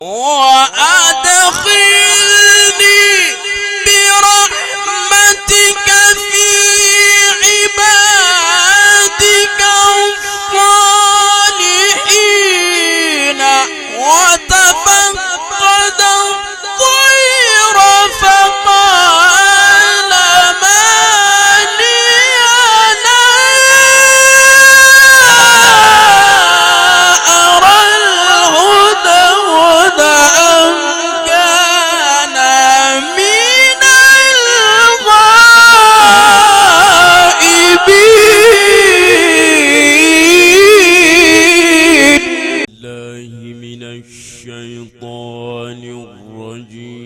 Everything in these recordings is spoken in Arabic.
وأدخلني برحمتك في عبادك الصالحين. وتفقد الطير فقال ما لي لا أرى الهدهد أم كان من الغائبين. الله من الشيطان الرجيم.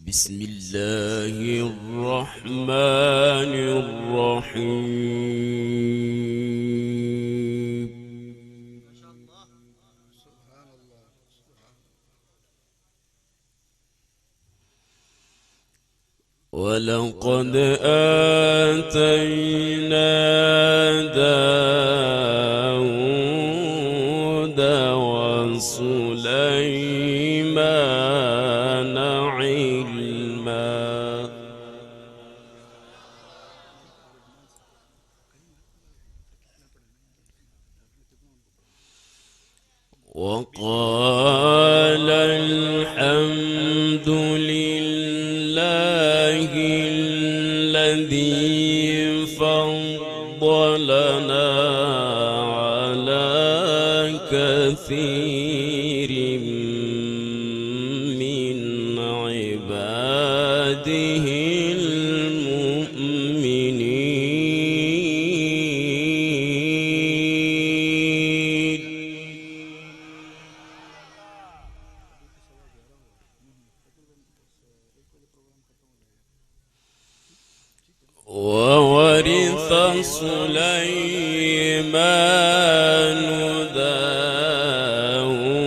بسم الله الرحمن الرحيم. ولقد آتينا داود وسليمان علما. وقال الحمد لله الذي فضلنا على كثير من عباده المؤمنين. وورث سليمان داود.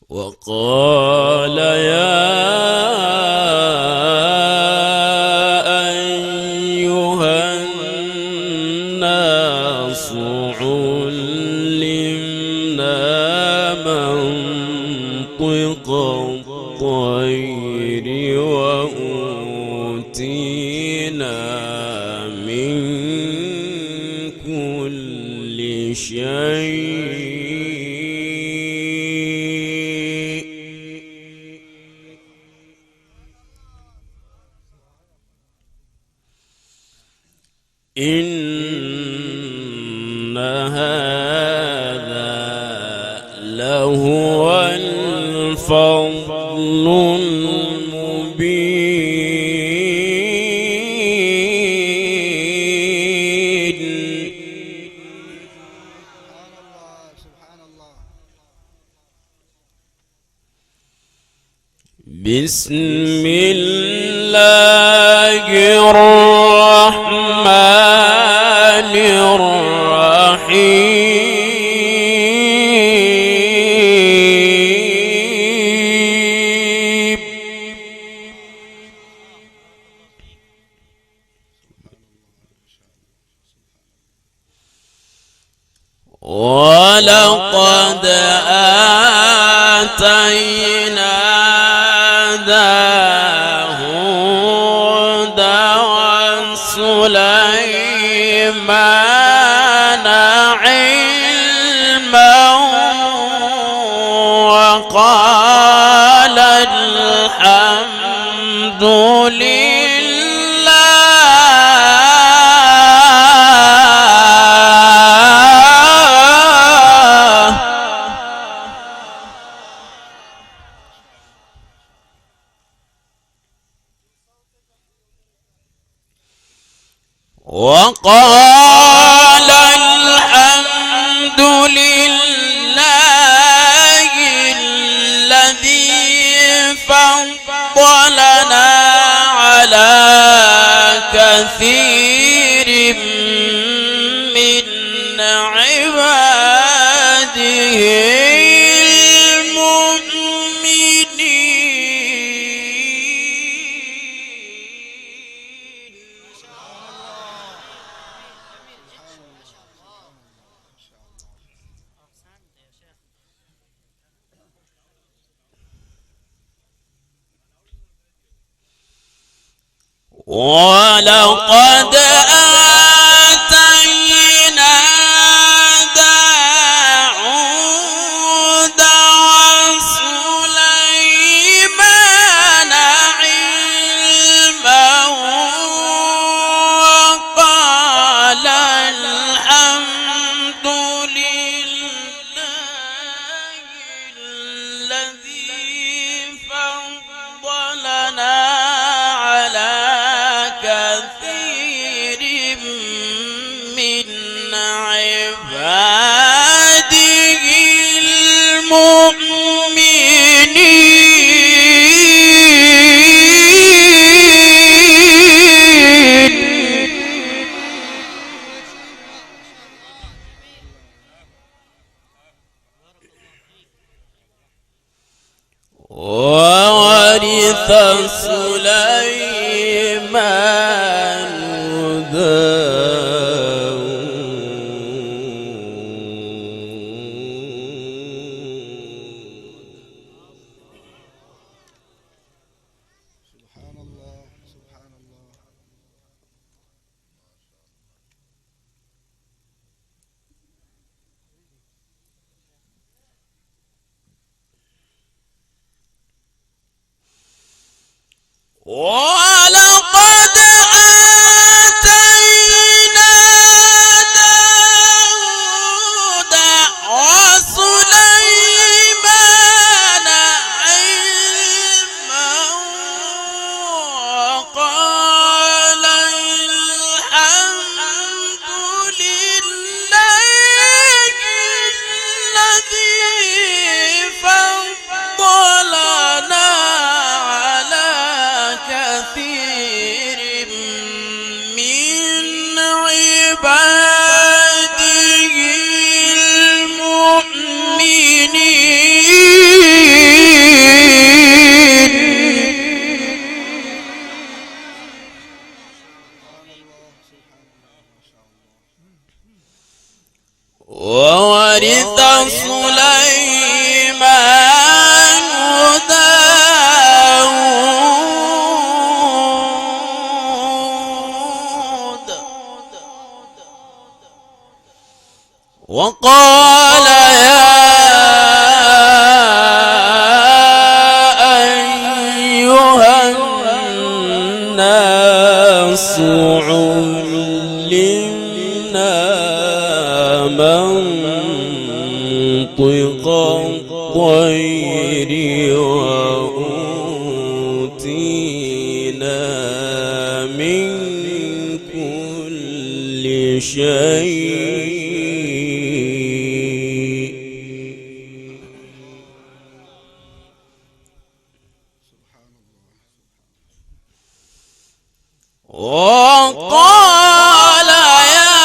وقال يا أيها الناس علمنا منطق الطير وأوتينا من كل شيء. إن هذا لهو الفضل المبين. بسم الله الرحمن الرحيم. ولقد آتينا داود وسليمان علما. وقال الحمد وقال الحمد لله الذي فضلنا على كثير من عباده ولقد آتينا داود وسليمان علما وقال الحمد لله الذي فضلنا على كثير من عباده المؤمنين. وورث سليمان سبحان الله سبحان الله. ولقد آتينا داود وسليمان علما وقال الحمد لله الذي فضلنا على كثير من عباده المؤمنين. وورث سليمان داود وقال يا أيها الناس علمنا منطق الطير وأوتينا من كل شيء. وقال يا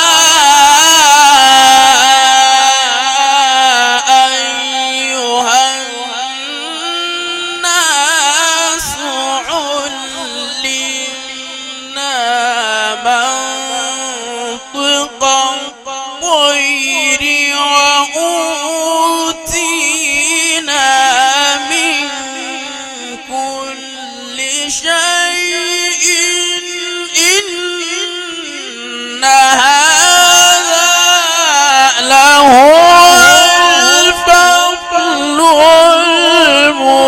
أيها الناس علمنا منطق الطير وأوتينا من كل شيء إن هذا لهو الفضل المبين.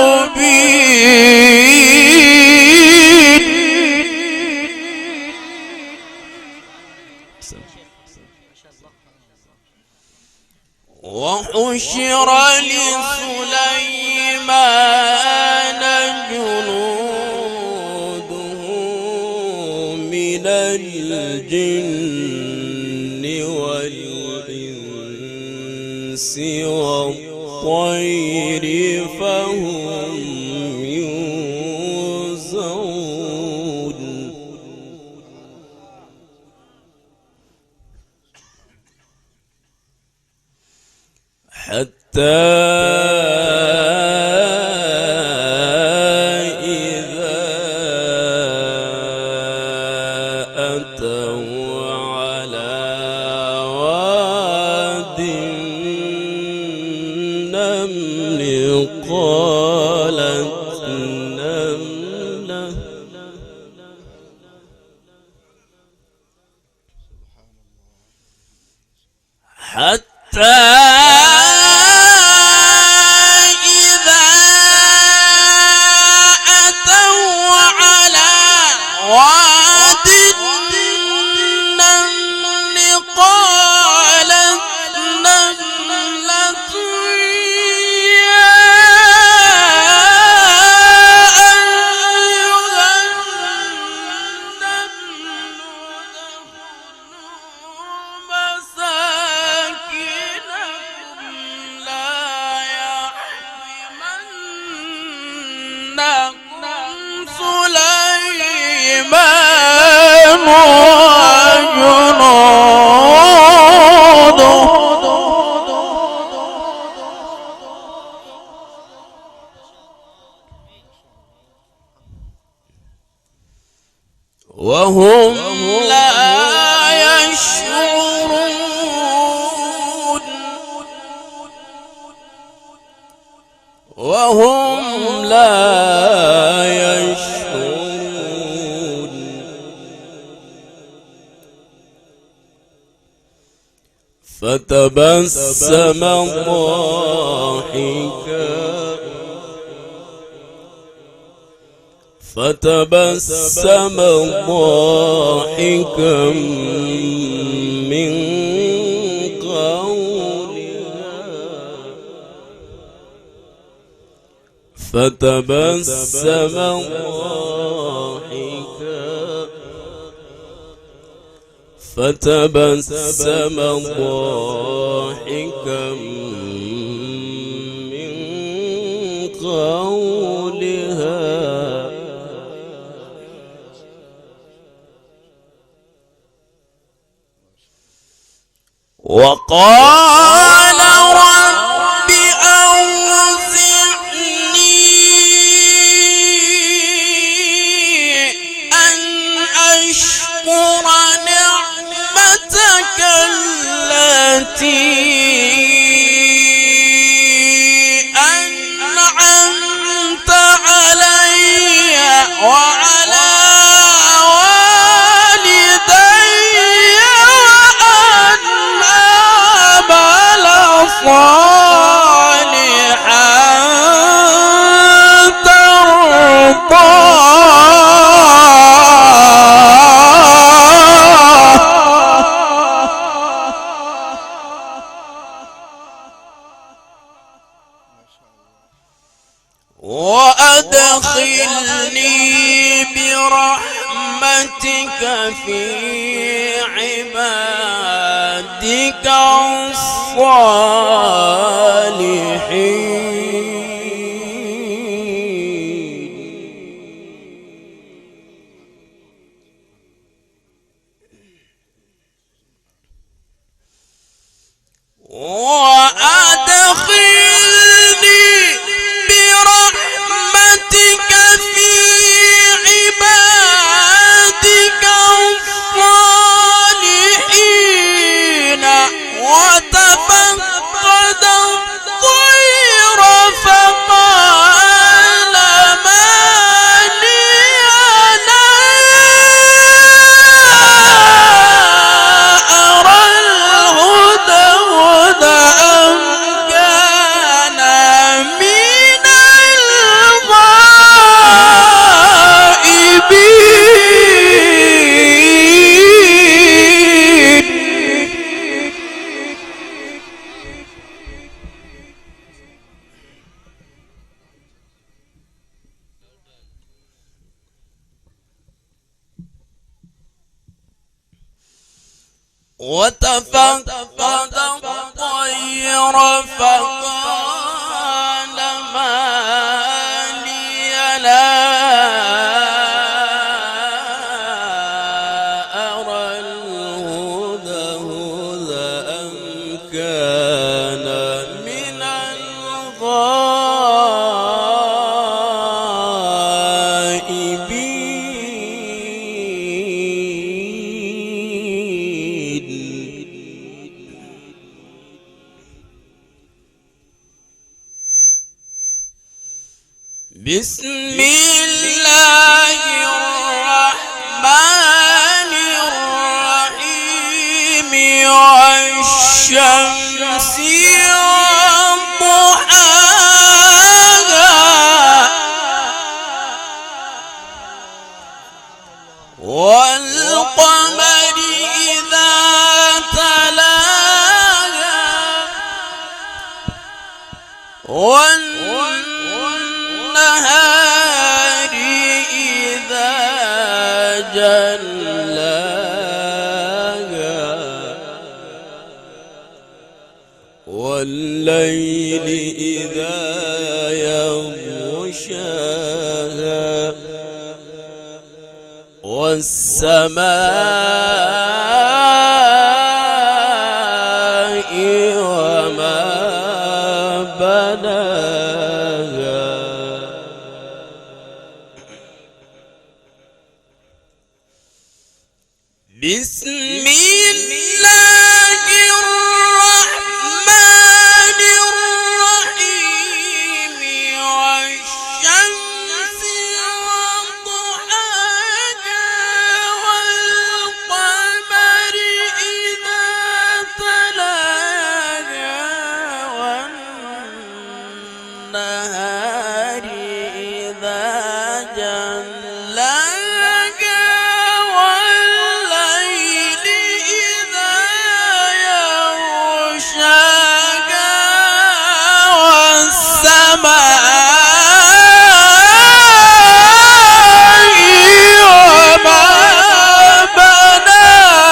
وحشر لسليمان جنوده من الجن والإنس والطير فهم يوزعون. حتى إذا أتوا على واد النمل قالت نملة إذا أتوا على واد النمل قالت نملة يا أيها النمل ادخلوا مساكنكم لا يحطمنكم سليمان وجنوده وهم لا يشعرون وهم لا يشعرون فتبسم ضاحكا من قولها فتبسم ضاحكا من قولها وقال رب أوزعني أن أشكر نعمتك التي أنعمت علي وعلى صالحا ترضاه وأدخلني برحمتك في عبادك الصالحين وأدخلني برحمتك في عبادك الصالحين وتفقد الطير فقال ما لي لا أرى الهدهد أم كان من الغائبين وتفقد الطير فقال ما لي لا أرى الهدهد أم كان من الغائبين بسم الله الرحمن الرحيم والشمس والنهار إذا جلاها والليل إذا يغشاها والسماء وما بناها بسم الله الرحمن الرحيم والشمس وضحاها والقمر إذا تلاها والنهار إذا جلاها والليل إذا يغشاها والسماء وما بناها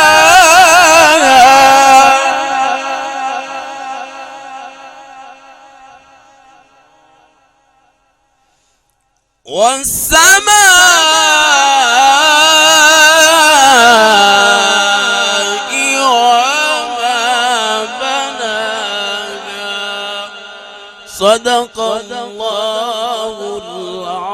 والسماء وما بناها صدق الله العظيم.